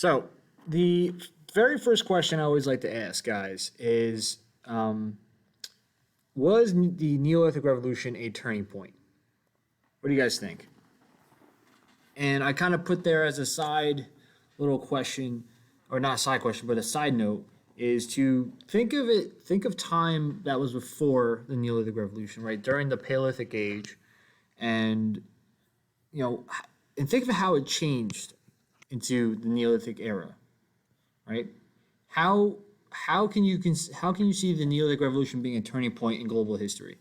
So the very first question I always like to ask guys is, was the Neolithic Revolution a turning point? What do you guys think? And I kind of put there as a side little question, or not a side question, but a side note, is to think of time that was before the Neolithic Revolution, right? During the Paleolithic Age, and you know, and think of how it changed into the Neolithic era, right? How how can you how can you see the Neolithic Revolution being a turning point in global history?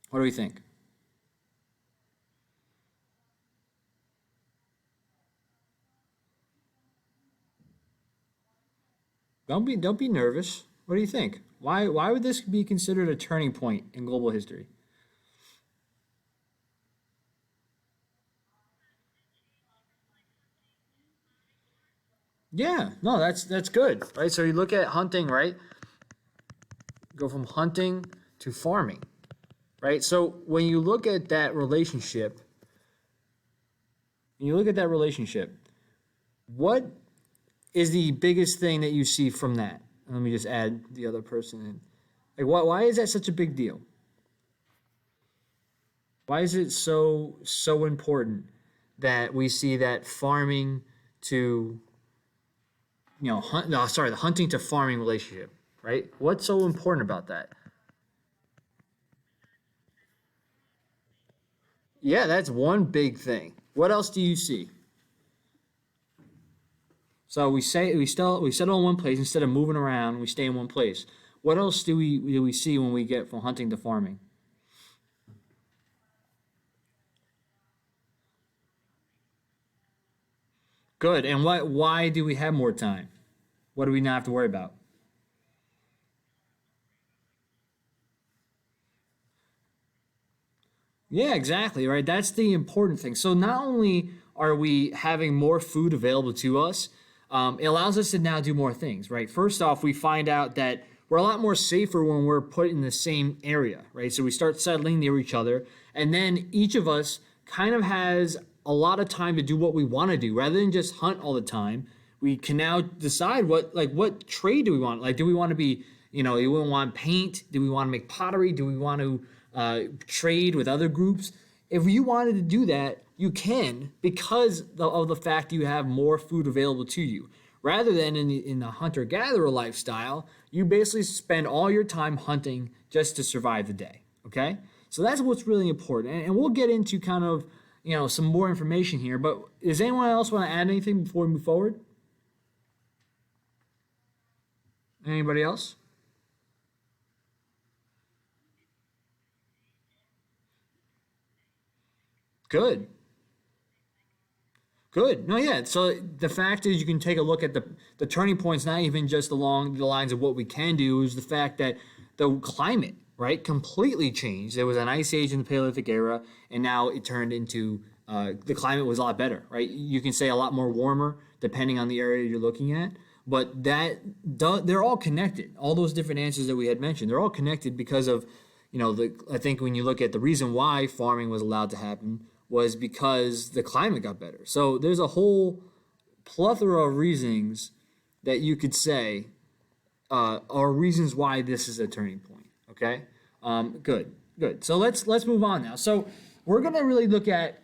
What do we think? Don't be nervous. What do you think? Why would this be considered a turning point in global history? Yeah, no, that's good, right? So you look at hunting, right? Go from hunting to farming, right? So when you look at that relationship, what is the biggest thing that you see from that? Let me just add the other person in. Like, why is that such a big deal? Why is it so important that we see that farming to hunt? No, sorry, the hunting to farming relationship, right? What's so important about that? Yeah, that's one big thing. What else do you see? So we settle in one place instead of moving around. We stay in one place. What else do we see when we get from hunting to farming? Good. And what? Why do we have more time? What do we not have to worry about? Yeah, exactly. Right. That's the important thing. So not only are we having more food available to us, it allows us to now do more things. Right. First off, we find out that we're a lot more safer when we're put in the same area. Right. So we start settling near each other, and then each of us kind of has a lot of time to do what we want to do rather than just hunt all the time. We can now decide what trade do we want. Like, do we want to be, do we want paint? Do we want to make pottery? Do we want to trade with other groups? If you wanted to do that, you can because of the fact you have more food available to you. Rather than in the hunter gatherer lifestyle, you basically spend all your time hunting just to survive the day. Okay, so that's what's really important, and we'll get into kind of some more information here. But does anyone else want to add anything before we move forward? Anybody else? Good. Good. No, yeah. So the fact is, you can take a look at the turning points, not even just along the lines of what we can do, is the fact that the climate, right, completely changed. There was an ice age in the Paleolithic era, and now it turned into the climate was a lot better, right? You can say a lot more warmer depending on the area you're looking at, but they're all connected. All those different answers that we had mentioned, they're all connected because of I think when you look at the reason why farming was allowed to happen was because the climate got better. So there's a whole plethora of reasons that you could say are reasons why this is a turning point. Okay, good. So let's move on now. So we're gonna really look at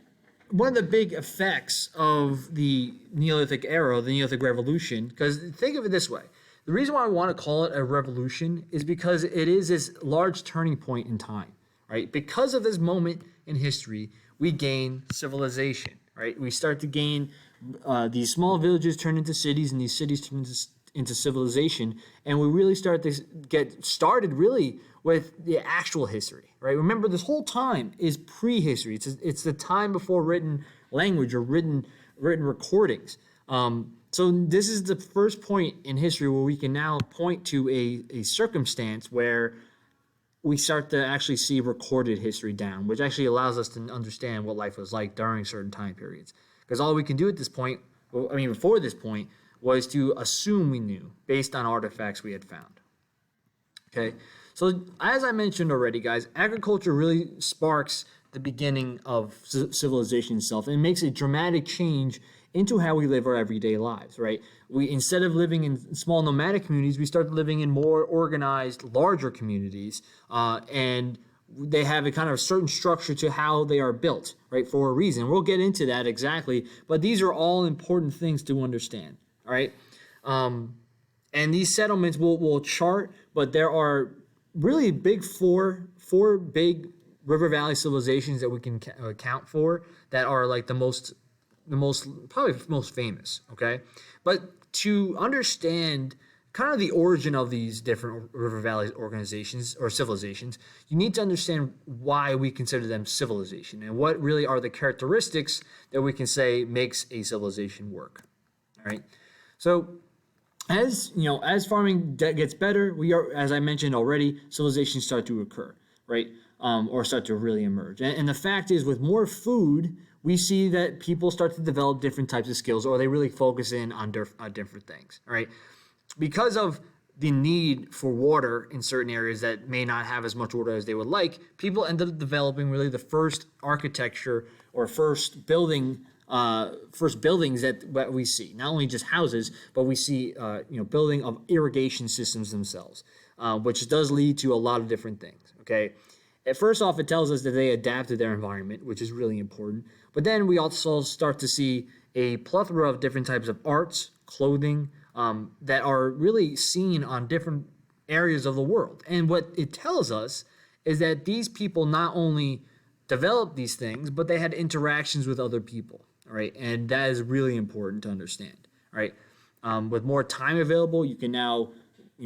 one of the big effects of the Neolithic era, the Neolithic Revolution. Because think of it this way: the reason why I want to call it a revolution is because it is this large turning point in time, right? Because of this moment in history, we gain civilization, right? We start to gain these small villages turn into cities, and these cities turn into civilization, and we really start to get started really with the actual history, right? Remember, this whole time is prehistory. It's the time before written language or written recordings. So this is the first point in history where we can now point to a circumstance where we start to actually see recorded history down, which actually allows us to understand what life was like during certain time periods. Because all we can do at this point, well, I mean, before this point, was to assume we knew based on artifacts we had found. Okay, so as I mentioned already, guys, agriculture really sparks the beginning of civilization itself, and it makes a dramatic change into how we live our everyday lives, right? We, instead of living in small nomadic communities, we start living in more organized, larger communities, and they have a kind of certain structure to how they are built, right, for a reason. We'll get into that exactly, but these are all important things to understand, all right? And these settlements will chart, but there are really big four big river valley civilizations that we can account for that are like the most probably most famous, okay? But to understand kind of the origin of these different river valley organizations or civilizations, you need to understand why we consider them civilization and what really are the characteristics that we can say makes a civilization work. All right. So as you know, as farming gets better, as I mentioned already, civilizations start to occur, right? Or start to really emerge. And the fact is, with more food, we see that people start to develop different types of skills, or they really focus in on different things, all right? Because of the need for water in certain areas that may not have as much water as they would like, people end up developing really the first architecture or first buildings that we see. Not only just houses, but we see building of irrigation systems themselves, which does lead to a lot of different things, okay? First off, it tells us that they adapted their environment, which is really important. But then we also start to see a plethora of different types of arts, clothing, that are really seen on different areas of the world. And what it tells us is that these people not only developed these things, but they had interactions with other people, all right? And that is really important to understand, right? With more time available, you can now,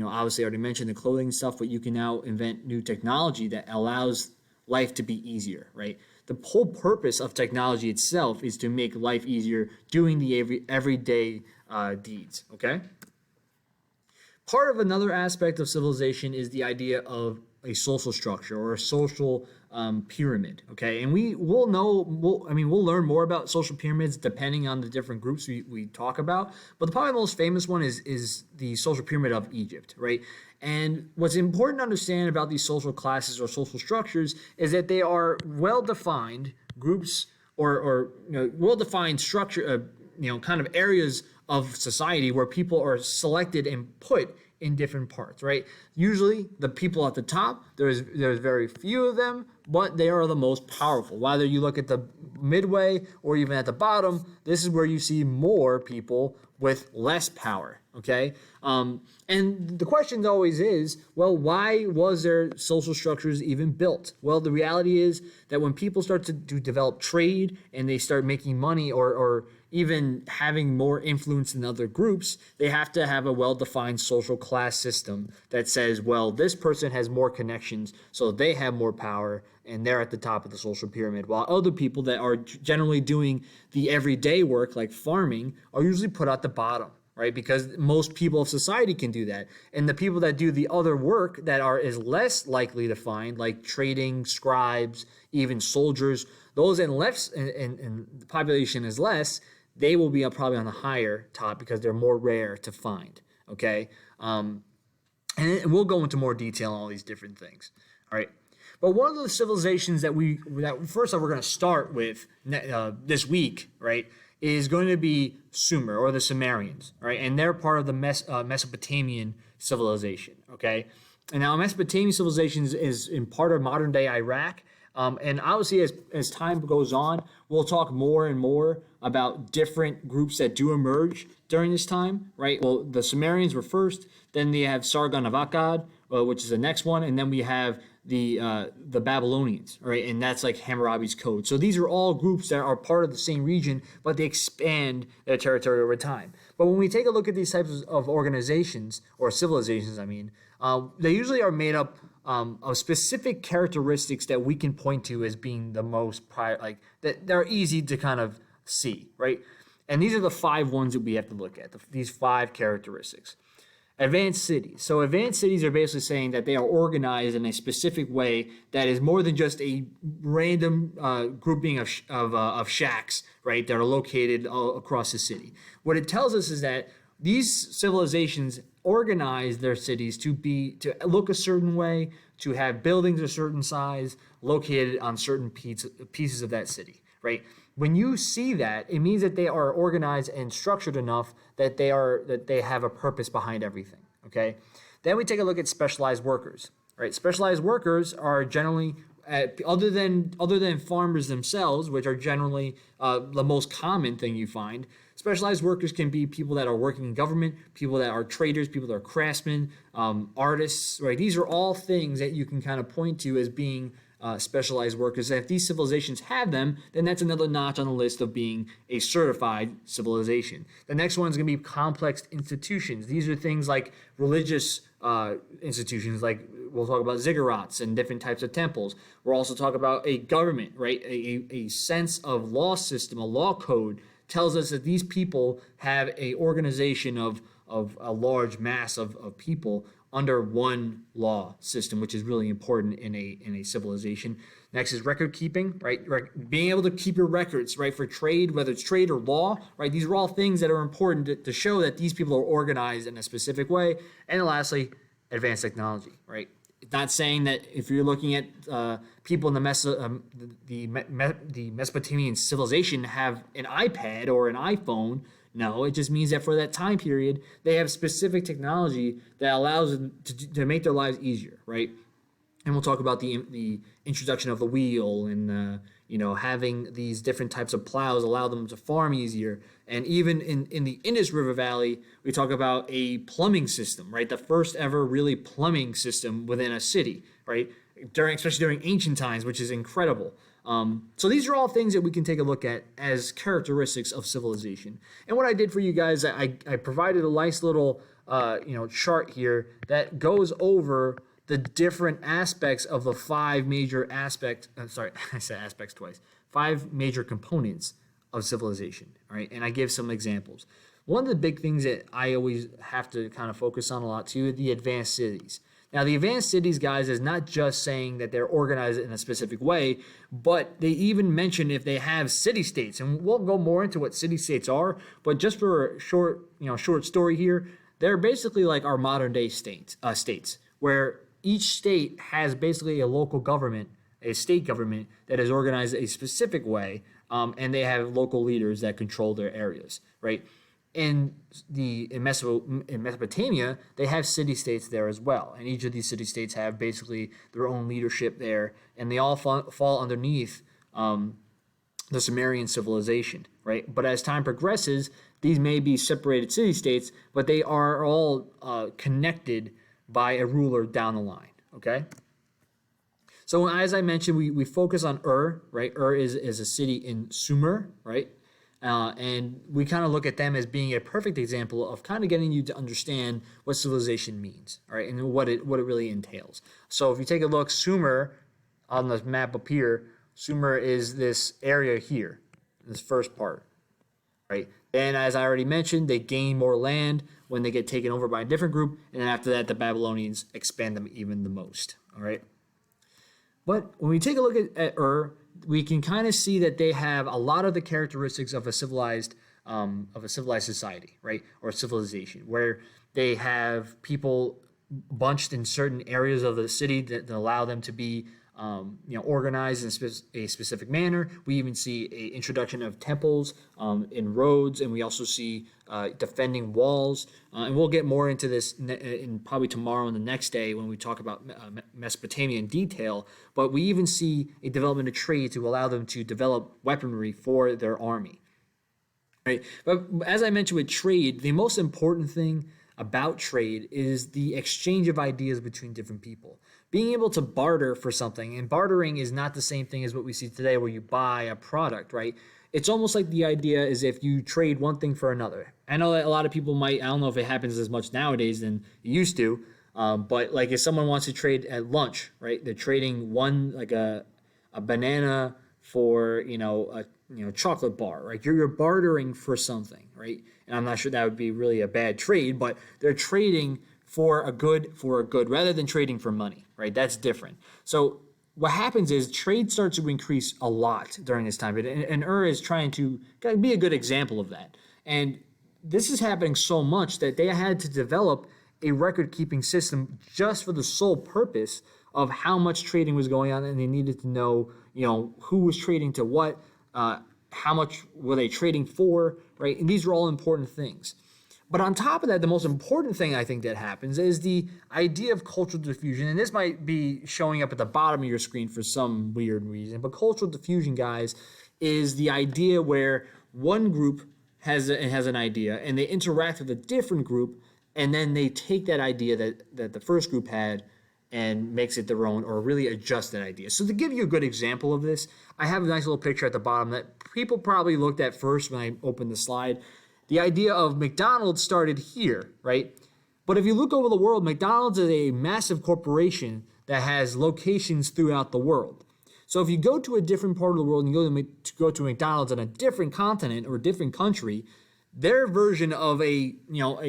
obviously I already mentioned the clothing stuff, but you can now invent new technology that allows life to be easier, right? The whole purpose of technology itself is to make life easier, doing the everyday deeds, okay? Part of another aspect of civilization is the idea of a social structure or a social pyramid, okay? And we'll learn more about social pyramids depending on the different groups we talk about, but probably the most famous one is the social pyramid of Egypt, right? And what's important to understand about these social classes or social structures is that they are well-defined groups or well-defined structure, kind of areas of society where people are selected and put in different parts, right? Usually the people at the top, there's very few of them, but they are the most powerful. Whether you look at the midway or even at the bottom, this is where you see more people with less power, okay? And the question always is, well, why was their social structures even built? Well, the reality is that when people start to develop trade and they start making money or even having more influence in other groups, they have to have a well-defined social class system that says, well, this person has more connections, so they have more power, and they're at the top of the social pyramid, while other people that are generally doing the everyday work, like farming, are usually put at the bottom, right? Because most people of society can do that. And the people that do the other work that is less likely to find, like trading, scribes, even soldiers, those and the population is less, they will be probably on the higher top because they're more rare to find, okay? And we'll go into more detail on all these different things, all right? But one of the civilizations that first off we're going to start with this week, right, is going to be Sumer or the Sumerians, right? And they're part of the Mesopotamian civilization, okay? And now Mesopotamian civilization is in part of modern day Iraq. And obviously, as time goes on, we'll talk more and more about different groups that do emerge during this time, right? Well, the Sumerians were first, then they have Sargon of Akkad, which is the next one, and then we have the Babylonians, right? And that's like Hammurabi's code. So these are all groups that are part of the same region, but they expand their territory over time. But when we take a look at these types of organizations, or civilizations, they usually are made up of specific characteristics that we can point to as being the most that they're easy to kind of see, right? And these are the 5 ones that we have to look at, these 5 characteristics. Advanced cities. So advanced cities are basically saying that they are organized in a specific way that is more than just a random grouping of shacks, right, that are located across the city. What it tells us is that these civilizations organize their cities to look a certain way, to have buildings a certain size located on certain pieces of that city, right? When you see that, it means that they are organized and structured enough that they have a purpose behind everything, okay? Then we take a look at specialized workers, right? Specialized workers are generally other than farmers themselves, which are generally the most common thing you find. Specialized workers can be people that are working in government, people that are traders, people that are craftsmen, artists, right? These are all things that you can kind of point to as being specialized workers. And if these civilizations have them, then that's another notch on the list of being a certified civilization. The next one is going to be complex institutions. These are things like religious institutions, like we'll talk about ziggurats and different types of temples. We'll also talk about a government, right? A sense of law system, a law code tells us that these people have a organization of a large mass of people under one law system, which is really important in a civilization. Next is record keeping, right? Being able to keep your records, right, for trade, whether it's trade or law, right? These are all things that are important to show that these people are organized in a specific way. And then lastly, advanced technology, right? It's not saying that if you're looking at people in the Mesopotamian civilization have an iPad or an iPhone. No, it just means that for that time period, they have specific technology that allows them to make their lives easier, right? And we'll talk about the introduction of the wheel and having these different types of plows allow them to farm easier. And even in the Indus River Valley, we talk about a plumbing system, right? The first ever really plumbing system within a city, right? Especially during ancient times, which is incredible. So these are all things that we can take a look at as characteristics of civilization. And what I did for you guys, I provided a nice little chart here that goes over the different aspects of the five major aspects. Sorry, I said aspects twice. 5 major components of civilization. All right, and I give some examples. One of the big things that I always have to kind of focus on a lot too, the advanced cities. Now, the advanced cities, guys, is not just saying that they're organized in a specific way, but they even mention if they have city-states. And we'll go more into what city-states are, but just for a short story here, they're basically like our modern-day states, where each state has basically a local government, a state government that is organized a specific way, and they have local leaders that control their areas, right? In Mesopotamia, they have city-states there as well, and each of these city-states have basically their own leadership there, and they all fall underneath the Sumerian civilization, right? But as time progresses, these may be separated city-states, but they are all connected by a ruler down the line, okay? So as I mentioned, we focus on right? is a city in Sumer, right? And we kind of look at them as being a perfect example of kind of getting you to understand what civilization means, all right, and what it really entails. So if you take a look, Sumer on the map up here, Sumer is this area here, this first part, right? And as I already mentioned, they gain more land when they get taken over by a different group, and then after that, the Babylonians expand them even the most, all right? But when we take a look at we can kind of see that they have a lot of the characteristics of a civilized society, right, or civilization, where they have people bunched in certain areas of the city that allow them to be organized in a specific manner. We even see a introduction of temples in roads, and we also see defending walls. And we'll get more into this in probably tomorrow and the next day when we talk about Mesopotamia in detail. But we even see a development of trade to allow them to develop weaponry for their army. Right. But as I mentioned with trade, the most important thing about trade is the exchange of ideas between different people. Being able to barter for something, and bartering is not the same thing as what we see today where you buy a product, right? It's almost like the idea is if you trade one thing for another. I know that a lot of people I don't know if it happens as much nowadays than it used to, but like if someone wants to trade at lunch, right? They're trading one, like a banana for, a chocolate bar, right? You're bartering for something, right? And I'm not sure that would be really a bad trade, but they're trading for a good rather than trading for money, right? That's different. So what happens is trade starts to increase a lot during this time period, and is trying to be a good example of that. And this is happening so much that they had to develop a record-keeping system just for the sole purpose of how much trading was going on, and they needed to know, who was trading to what, how much were they trading for, right? And these are all important things. But on top of that, the most important thing I think that happens is the idea of cultural diffusion. And this might be showing up at the bottom of your screen for some weird reason. But cultural diffusion, guys, is the idea where one group has an idea and they interact with a different group, and then they take that idea that the first group had and makes it their own, or really adjust that idea. So to give you a good example of this, I have a nice little picture at the bottom that people probably looked at first when I opened the slide. The idea of McDonald's started here, right? But if you look over the world, McDonald's is a massive corporation that has locations throughout the world. So if you go to a different part of the world and you go to McDonald's in a different continent or a different country, their version of a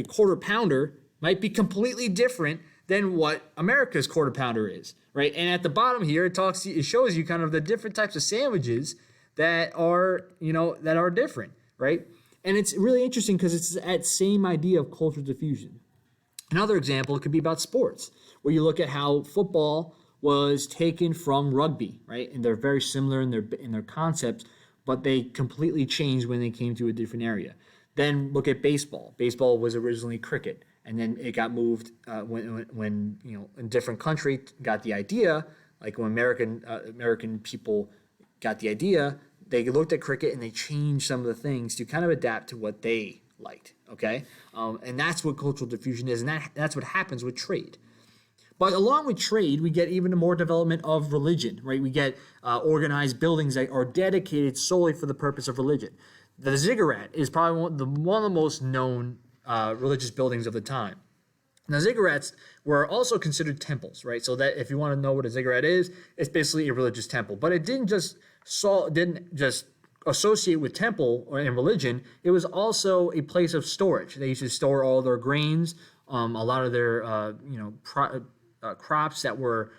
quarter pounder might be completely different than what America's quarter pounder is, right? And at the bottom here, it shows you kind of the different types of sandwiches that are different, right? And it's really interesting because it's that same idea of cultural diffusion. Another example could be about sports, where you look at how football was taken from rugby, right? And they're very similar in their concepts, but they completely changed when they came to a different area. Then look at baseball. Baseball was originally cricket, and then it got moved when a different country got the idea, like when American people got the idea. They looked at cricket and they changed some of the things to kind of adapt to what they liked, okay? And that's what cultural diffusion is, and that's what happens with trade. But along with trade, we get even more development of religion, right? We get organized buildings that are dedicated solely for the purpose of religion. The ziggurat is probably one of the most known religious buildings of the time. Now, ziggurats were also considered temples, right? So that if you want to know what a ziggurat is, it's basically a religious temple. But it didn't just associate with temple or in religion. It was also a place of storage. They used to store all their grains, a lot of their crops that were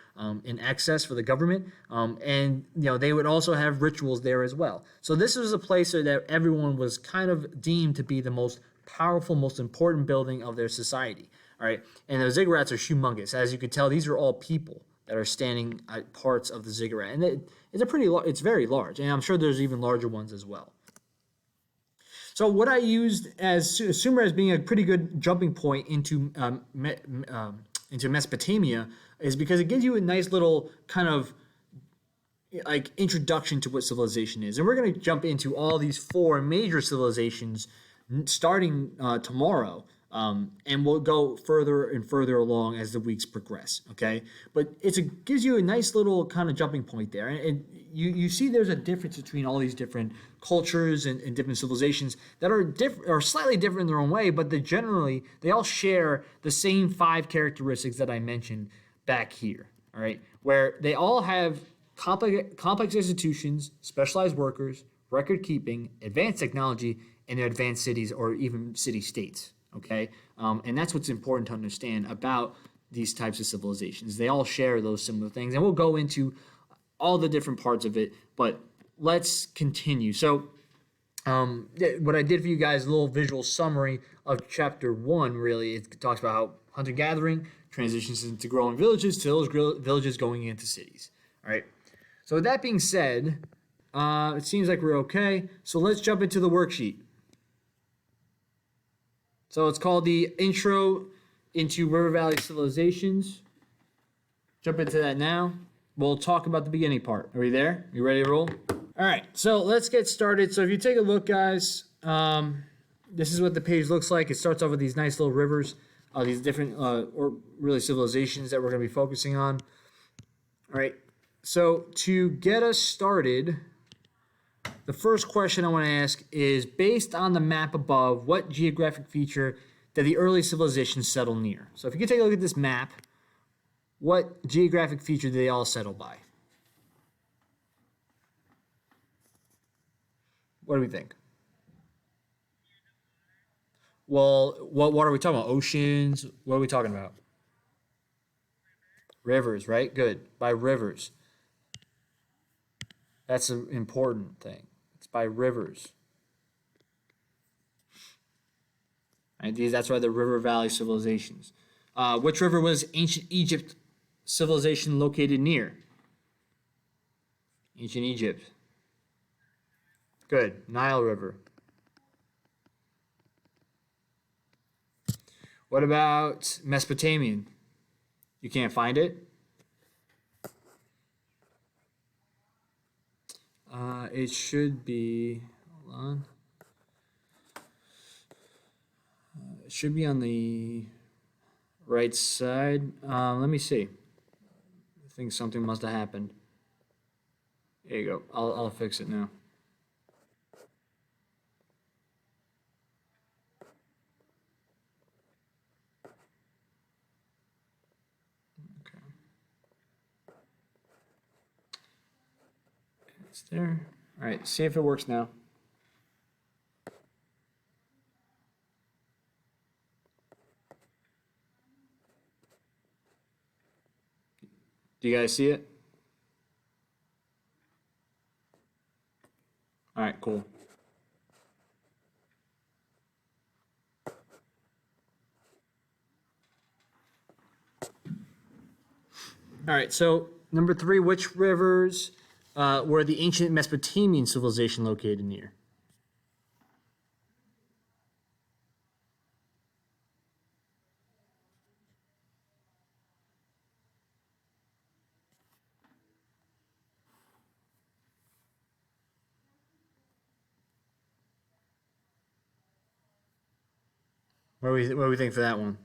in excess for the government, and they would also have rituals there as well. So this was a place that everyone was kind of deemed to be the most powerful, most important building of their society. All right, and the ziggurats are humongous. As you can tell, these are all people that are standing at parts of the ziggurat, and it's very large, and I'm sure there's even larger ones as well. So what I used as Sumer as being a pretty good jumping point into Mesopotamia is because it gives you a nice little kind of like introduction to what civilization is, and we're going to jump into all these 4 major civilizations starting tomorrow. And we'll go further and further along as the weeks progress, okay? But it gives you a nice little kind of jumping point there. And you see there's a difference between all these different cultures and different civilizations that are slightly different in their own way, but they all share the same 5 characteristics that I mentioned back here, all right? Where they all have complex institutions, specialized workers, record keeping, advanced technology, and advanced cities or even city-states. Okay, and that's what's important to understand about these types of civilizations. They all share those similar things, and we'll go into all the different parts of it, but let's continue. So what I did for you guys, a little visual summary of chapter 1, really. It talks about how hunter-gathering transitions into growing villages to those villages going into cities. All right, so with that being said, it seems like we're okay. So let's jump into the worksheet. So it's called the Intro into River Valley Civilizations. Jump into that now. We'll talk about the beginning part. Are we there? You ready to roll? All right, so let's get started. So if you take a look, guys, this is what the page looks like. It starts off with these nice little rivers, these different, or really civilizations that we're going to be focusing on. All right, so to get us started, the first question I want to ask is, based on the map above, what geographic feature did the early civilizations settle near? So if you can take a look at this map, what geographic feature did they all settle by? What do we think? Well, what are we talking about? Oceans? What are we talking about? Rivers, right? Good. By rivers. That's an important thing. It's by rivers. Right? That's why the river valley civilizations. Which river was ancient Egypt civilization located near? Ancient Egypt. Good. Nile River. What about Mesopotamian? You can't find it? It should be, hold on. It should be on the right side. Let me see. I think something must have happened. There you go. I'll fix it now. Okay. It's there. All right, see if it works now. Do you guys see it? All right, cool. All right, so number 3, which rivers were the ancient Mesopotamian civilization located near? What do we think for that one?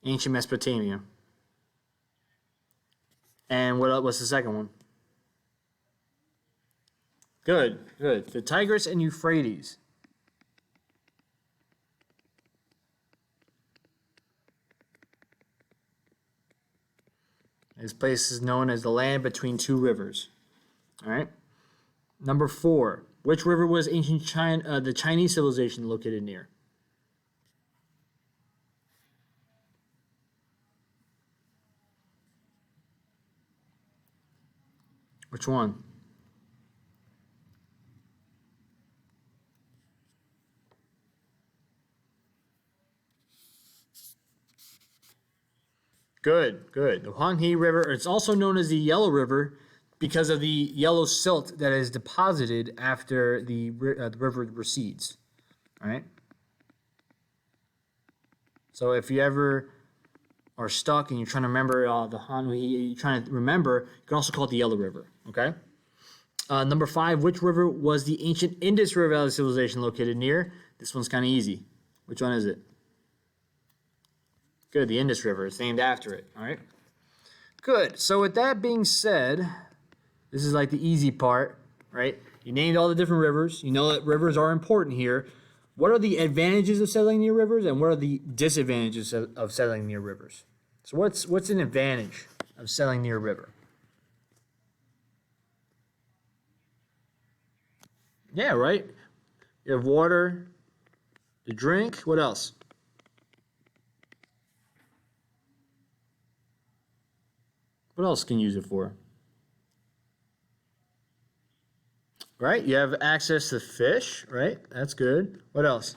Ancient Mesopotamia. And what's the second one? Good, good. The Tigris and Euphrates. This place is known as the land between two rivers. All right. Number 4. Which river was ancient China, the Chinese civilization located near? Which one? Good, good. The Huanghe River, it's also known as the Yellow River because of the yellow silt that is deposited after the river recedes. All right. So if you ever are stuck and you're trying to remember the Huanghe, you're trying to remember, you can also call it the Yellow River. Okay. Number 5, which river was the ancient Indus River Valley civilization located near? This one's kind of easy. Which one is it? Good, the Indus River. It's named after it. All right. Good. So with that being said, this is like the easy part, right? You named all the different rivers. You know that rivers are important here. What are the advantages of settling near rivers, and what are the disadvantages of settling near rivers? So what's an advantage of settling near a river? Yeah, right? You have water to drink. What else? What else can you use it for? Right? You have access to fish, right? That's good. What else?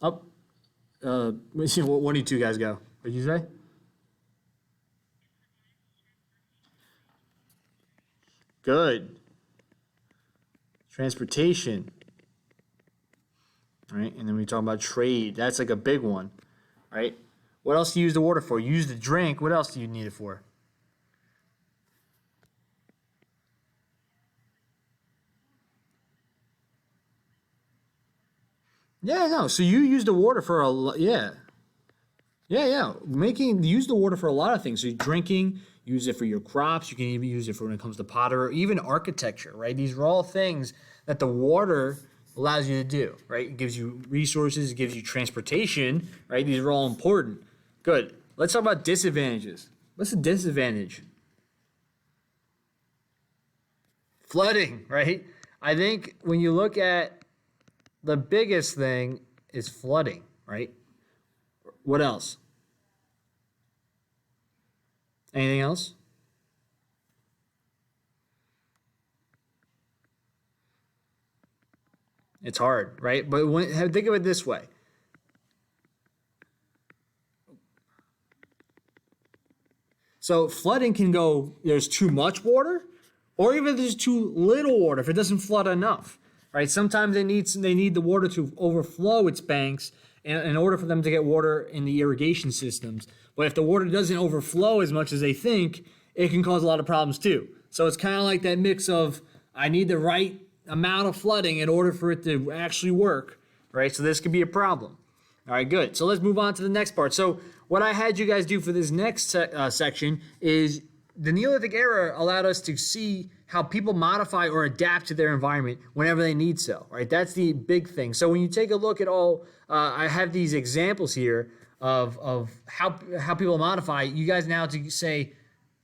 Up. Let's see, one of you two guys go. What did you say? Good. Transportation. Right? And then we talk about trade. That's like a big one. Right? What else do you use the water for? You use the drink. What else do you need it for? Yeah, no. So you use the water for yeah. Yeah, yeah. Use the water for a lot of things. So you're drinking, use it for your crops. You can even use it for when it comes to pottery or even architecture, right? These are all things that the water allows you to do, right? It gives you resources, it gives you transportation, right? These are all important. Good. Let's talk about disadvantages. What's the disadvantage? Flooding, right? I think when you look at the biggest thing is flooding, right? What else? Anything else? It's hard, right? But think of it this way. So flooding can go, there's too much water, or even there's too little water if it doesn't flood enough, right? Sometimes they need the water to overflow its banks in order for them to get water in the irrigation systems. But if the water doesn't overflow as much as they think, it can cause a lot of problems too. So it's kind of like that mix of, I need the right amount of flooding in order for it to actually work, right? So this could be a problem. All right, good. So let's move on to the next part. So what I had you guys do for this next section is the Neolithic era allowed us to see how people modify or adapt to their environment whenever they need so, right? That's the big thing. So when you take a look at all, I have these examples here of how people modify. You guys now to say,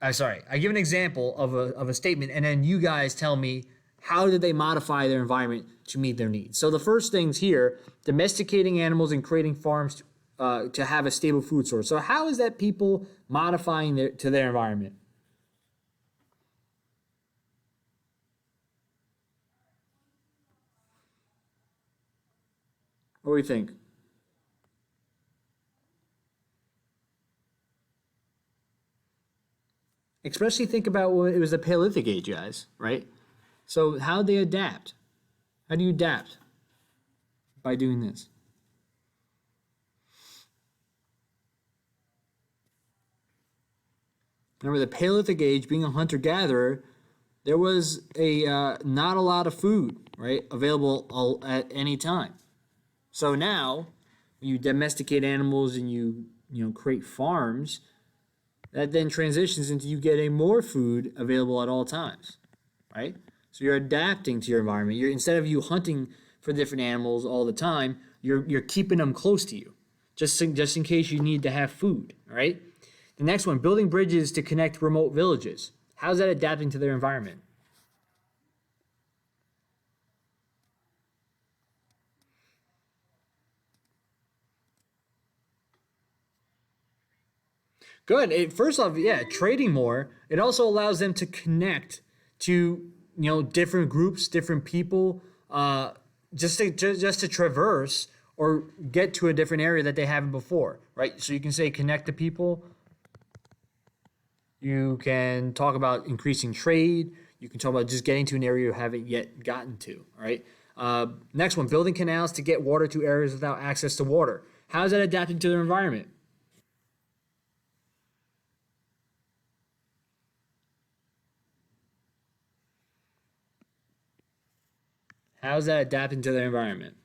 I give an example of a statement, and then you guys tell me how did they modify their environment to meet their needs. So the first things here, domesticating animals and creating farms to have a stable food source. So how is that people modifying their environment? What do you think? Especially think about when it was the Paleolithic age, guys, right? So how do they adapt? How do you adapt? By doing this. Remember the Paleolithic age, being a hunter-gatherer, there was not a lot of food, right, available at any time. So now, when you domesticate animals and you create farms, that then transitions into you getting more food available at all times, right? So you're adapting to your environment. Instead of you hunting for different animals all the time, you're keeping them close to you, just in case you need to have food, all right? The next one, building bridges to connect remote villages. How's that adapting to their environment? Good. First off, yeah, trading more. It also allows them to connect to different groups, different people, just to traverse or get to a different area that they haven't before, right? So you can say connect to people. You can talk about increasing trade. You can talk about just getting to an area you haven't yet gotten to, all right? Next one, building canals to get water to areas without access to water. How is that adapting to their environment? How's that adapting to their environment?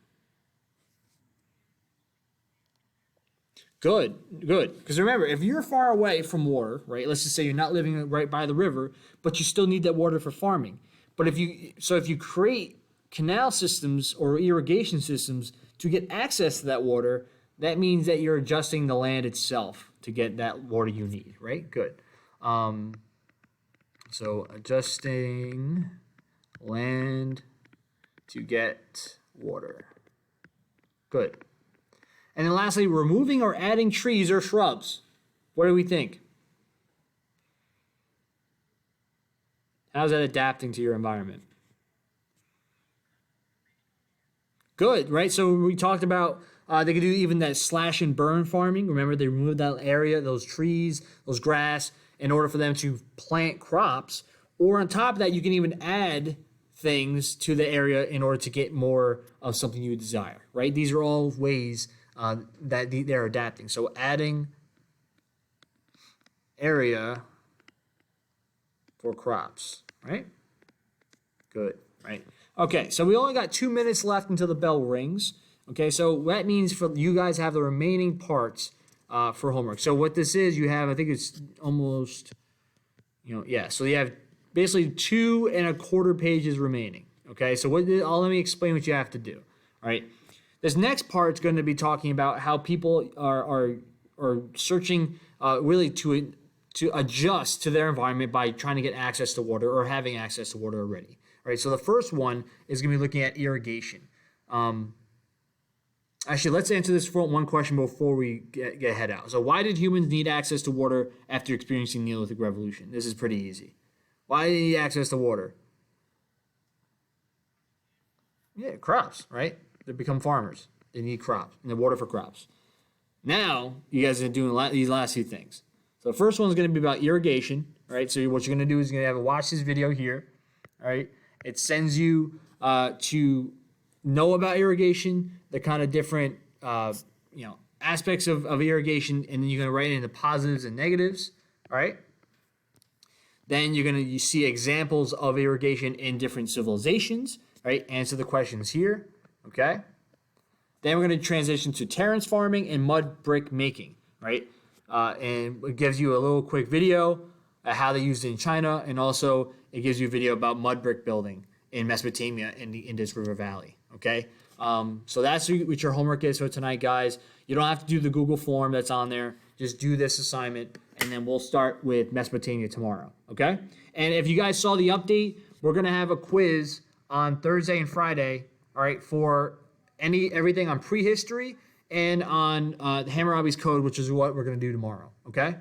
Good. Because remember, if you're far away from water, right? Let's just say you're not living right by the river, but you still need that water for farming. But if you create canal systems or irrigation systems to get access to that water, that means that you're adjusting the land itself to get that water you need, right? Good. So adjusting land to get water. Good. And then lastly, removing or adding trees or shrubs. What do we think? How's that adapting to your environment? Good, right? So we talked about they could do even that slash and burn farming. Remember, they removed that area, those trees, those grass, in order for them to plant crops. Or on top of that, you can even add things to the area in order to get more of something you desire, right? These are all ways that they're adapting. So adding area for crops, right? Good, right? Okay, so we only got 2 minutes left until the bell rings. Okay, so that means for you guys have the remaining parts for homework. So what this is, you have, I think it's almost, so you have basically 2 1/4 pages remaining. Okay, so let me explain what you have to do. All right, this next part is going to be talking about how people are searching really to adjust to their environment by trying to get access to water or having access to water already. All right, so the first one is going to be looking at irrigation. Actually, let's answer this one question before we get head out. So why did humans need access to water after experiencing the Neolithic Revolution? This is pretty easy. Why do you need access to water? Yeah, crops, right? They become farmers. They need crops and the water for crops. Now, you guys are doing these last few things. So the first one's going to be about irrigation, right? So what you're going to do is you're going to watch this video here, all right? It sends you to know about irrigation, the kind of different, aspects of irrigation, and then you're going to write in the positives and negatives, all right? Then you see examples of irrigation in different civilizations, right? Answer the questions here, okay? Then we're going to transition to terrace farming and mud brick making, right? And it gives you a little quick video how they used it in China, and also it gives you a video about mud brick building in Mesopotamia in the Indus River Valley, okay? So that's what your homework is for tonight, guys. You don't have to do the Google form that's on there. Just do this assignment, and then we'll start with Mesopotamia tomorrow, okay? And if you guys saw the update, we're going to have a quiz on Thursday and Friday, all right, for everything on prehistory and on Hammurabi's Code, which is what we're going to do tomorrow, okay?